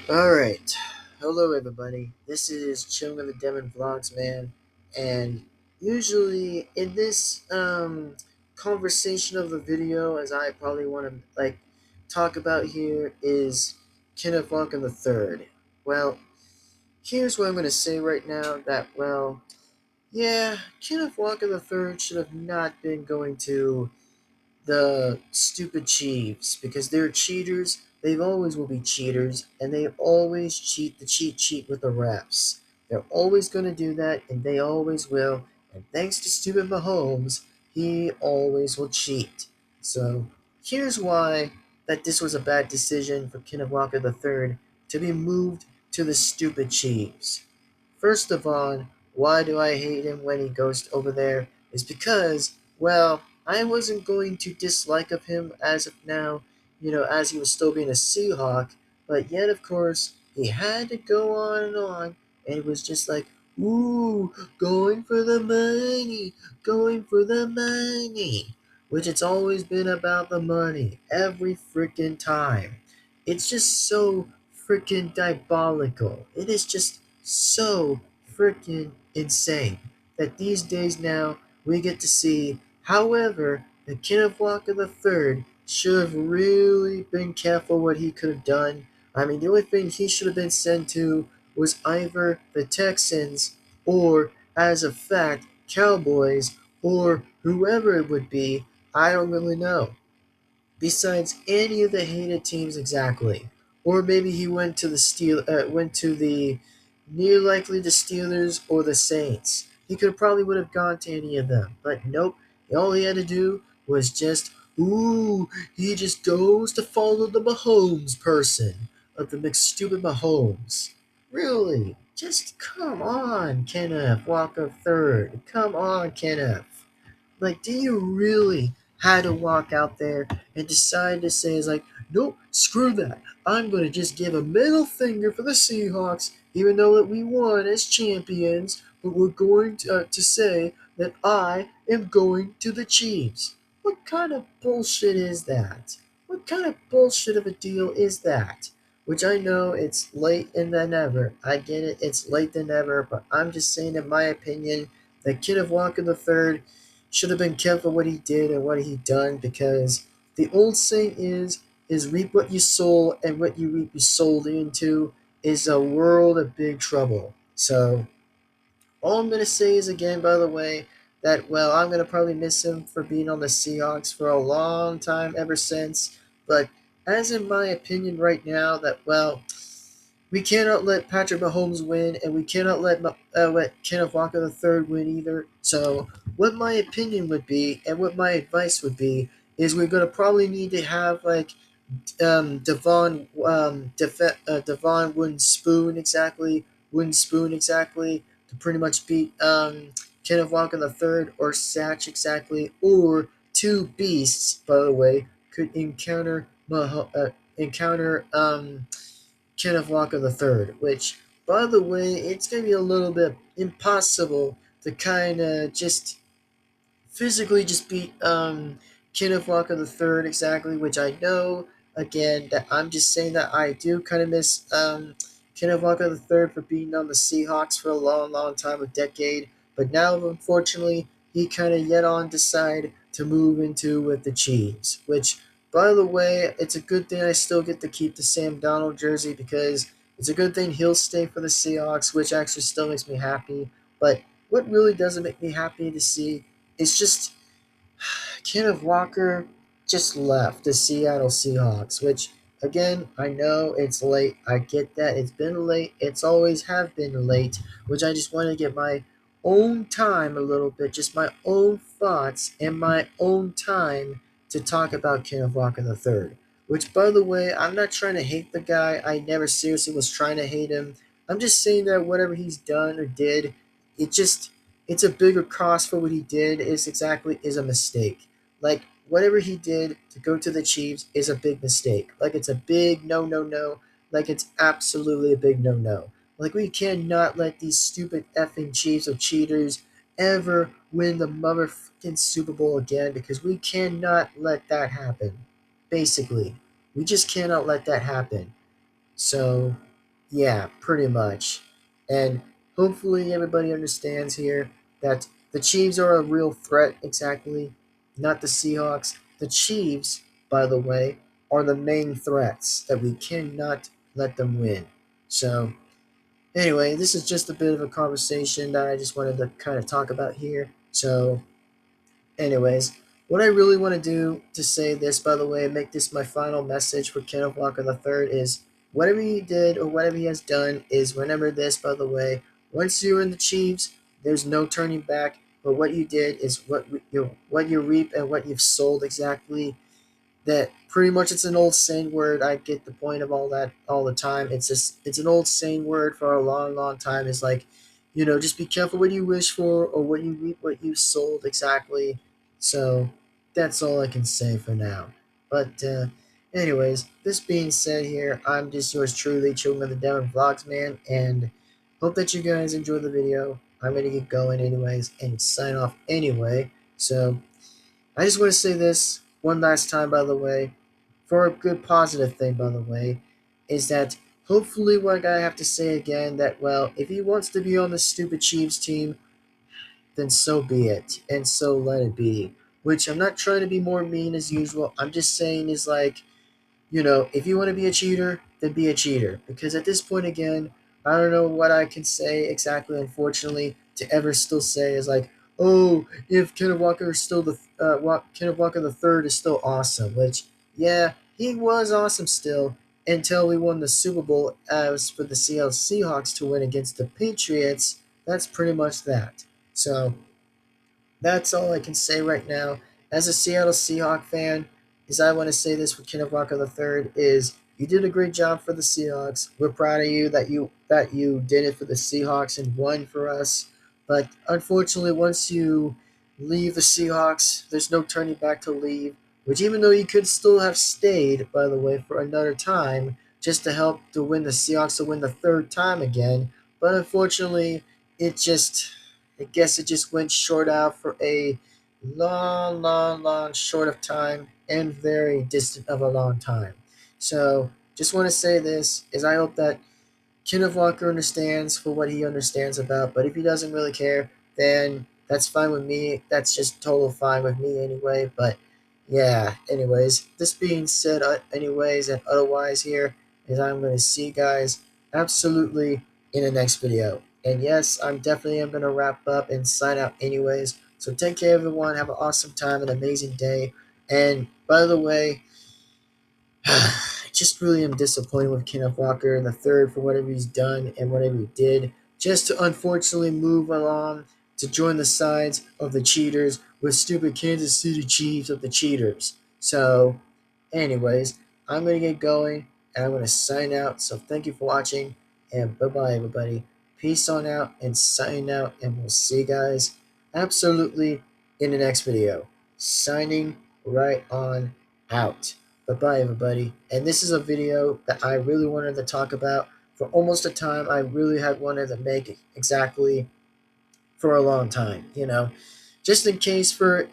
Alright. Hello everybody. This is Chilling with the Devin-Vlogs, man. And usually in this conversation of the video, as I probably want to talk about here, is Kenneth Walker the Third. Well, here's what I'm gonna say right now that yeah, Kenneth Walker the Third should have not been going to the stupid Chiefs because they're cheaters. They always will be cheaters, and they always cheat the cheat sheet with the refs. They're always going to do that, and they always will. And thanks to stupid Mahomes, he always will cheat. So here's why that this was a bad decision for Kenneth Walker III to be moved to the stupid Chiefs. First of all, why do I hate him when he goes over there? Is because, I wasn't going to dislike of him as of now, as he was still being a Seahawk, but yet, of course, he had to go on and on, and it was just like, ooh, going for the money, going for the money, which it's always been about the money, every freaking time. It's just so freaking diabolical. It is just so freaking insane that these days now we get to see. However, the Kenneth Walker III should have really been careful what he could have done. I mean, the only thing he should have been sent to was either the Texans or, as a fact, Cowboys or whoever it would be. I don't really know besides any of the hated teams exactly. Or maybe he went to the near likely the Steelers or the Saints. He could probably would have gone to any of them, but nope. All he had to do was just he just goes to follow the Mahomes person of the McStupid Mahomes. Really? Just come on, Kenneth Walker third. Come on, Kenneth. Like, do you really had to walk out there and decide to say, is like, nope, screw that. I'm going to just give a middle finger for the Seahawks, even though that we won as champions, but we're going to say that I am going to the Chiefs. What kind of bullshit is that? What kind of bullshit of a deal is that? Which I know it's late and than ever. I get it, it's late than ever, but I'm just saying, in my opinion, that Kenneth Walker III should have been careful what he did and what he done because the old saying is reap what you sow and what you reap you sold into is a world of big trouble. So all I'm gonna say is again, by the way, that I'm gonna probably miss him for being on the Seahawks for a long time ever since. But as in my opinion right now, that we cannot let Patrick Mahomes win, and we cannot let Kenneth Walker III win either. So, what my opinion would be, and what my advice would be, is we're gonna probably need to have Devon wooden spoon exactly to pretty much beat Kenneth Walker III or Satch exactly, or two beasts, by the way, could encounter Kenneth Walker III, which, by the way, it's going to be a little bit impossible to kind of just physically just beat Kenneth Walker III exactly, which I know, again, that I'm just saying that I do kind of miss Kenneth Walker III for being on the Seahawks for a long, long time, a decade. But now, unfortunately, he kind of yet on decide to move into with the Chiefs, which, by the way, it's a good thing I still get to keep the Sam Donald jersey because it's a good thing he'll stay for the Seahawks, which actually still makes me happy. But what really doesn't make me happy to see is just Kenneth Walker just left the Seattle Seahawks, which again, I know it's late. I get that. It's been late. It's always have been late, which I just want to get my own time a little bit, just my own thoughts and my own time to talk about Kenneth Walker III. Which, by the way, I'm not trying to hate the guy. I never seriously was trying to hate him. I'm just saying that whatever he's done or did, it just it's a bigger cost for what he did is a mistake. Like whatever he did to go to the Chiefs is a big mistake. Like it's a big no no no. Like it's absolutely a big no no. Like we cannot let these stupid effing Chiefs or cheaters ever win the motherfucking Super Bowl again because we cannot let that happen. Basically, we just cannot let that happen. So Yeah, pretty much. And hopefully everybody understands here that the Chiefs are a real threat, exactly, not the Seahawks. The Chiefs, by the way, are the main threats that we cannot let them win. So, anyway, this is just a bit of a conversation that I just wanted to kind of talk about here. So, anyways, what I really want to do to say this, by the way, make this my final message for Kenneth Walker III is whatever he did or whatever he has done is remember this, by the way. Once you're in the Chiefs, there's no turning back. But what you did is what you reap and what you've sold exactly that pretty much it's an old saying word. I get the point of all that all the time. It's an old saying word for a long, long time. It's like, just be careful what you wish for or what you reap, what you sold exactly. So that's all I can say for now. But anyways, this being said here, I'm just yours truly, Children of the Devin-Vlogs, man, and hope that you guys enjoy the video. I'm gonna get going anyways and sign off anyway. So I just want to say this one last time, by the way, for a good positive thing, by the way, is that hopefully what I have to say again that, well, if he wants to be on the stupid Chiefs team, then so be it, and so let it be. Which I'm not trying to be more mean as usual. I'm just saying is like, if you want to be a cheater, then be a cheater. Because at this point, again, I don't know what I can say exactly, unfortunately, to ever still say is like, oh, if Kenneth Walker is still Kenneth Walker the third is still awesome. Which, yeah, he was awesome still until we won the Super Bowl as for the Seattle Seahawks to win against the Patriots. That's pretty much that. So that's all I can say right now. As a Seattle Seahawk fan, is I want to say this with Kenneth Walker III is you did a great job for the Seahawks. We're proud of you that you did it for the Seahawks and won for us. But unfortunately, once you leave the Seahawks, there's no turning back to leave. Which even though you could still have stayed, by the way, for another time, just to help to win the Seahawks to win the third time again. But unfortunately, it just I guess it just went short out for a long, long, long short of time and very distant of a long time. So just want to say this is I hope that Kenneth Walker understands for what he understands about, but if he doesn't really care, then that's fine with me. That's just total fine with me anyway. But yeah, anyways, this being said, anyways, and otherwise, here is I'm going to see you guys absolutely in the next video. And yes, I'm definitely am going to wrap up and sign out anyways. So take care, everyone. Have an awesome time, an amazing day. And by the way, I just really am disappointed with Kenneth Walker the third for whatever he's done and whatever he did, just to unfortunately move along to join the sides of the cheaters with stupid Kansas City Chiefs of the cheaters. So, anyways, I'm gonna get going and I'm gonna sign out. So thank you for watching and bye bye everybody. Peace on out and sign out and we'll see you guys absolutely in the next video. Signing right on out. Bye-bye, everybody. And this is a video that I really wanted to talk about for almost a time. I really had wanted to make it exactly for a long time, just in case for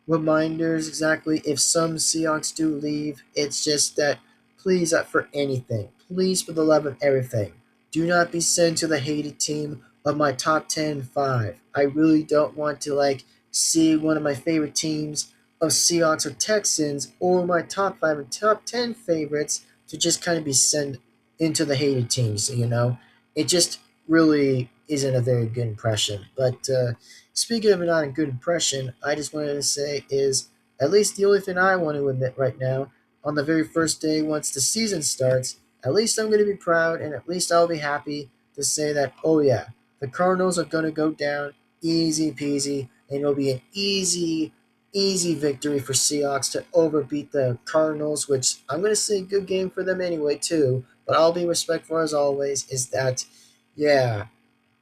reminders exactly if some Seahawks do leave. It's just that please, for anything, please, for the love of everything, do not be sent to the hated team of my top 10 5. I really don't want to see one of my favorite teams of Seahawks or Texans or my top 5 and top 10 favorites to just kind of be sent into the hated teams, it just really isn't a very good impression. But speaking of not a good impression, I just wanted to say is at least the only thing I want to admit right now, on the very first day once the season starts, at least I'm going to be proud and at least I'll be happy to say that, oh yeah, the Cardinals are going to go down easy peasy and it'll be an easy, easy victory for Seahawks to overbeat the Cardinals, which I'm going to say good game for them anyway too, but I'll be respectful as always, is that, yeah,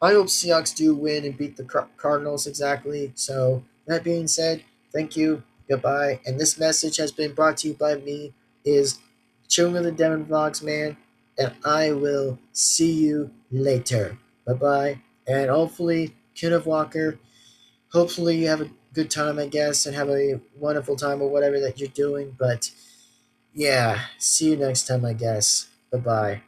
I hope Seahawks do win and beat the Cardinals exactly. So, that being said, thank you, goodbye. And this message has been brought to you by me, is Children of the Devin-Vlogs, man. And I will see you later. Bye-bye. And hopefully, Kenneth Walker, hopefully you have a good time, I guess, and have a wonderful time or whatever that you're doing. But, yeah, see you next time, I guess. Bye-bye.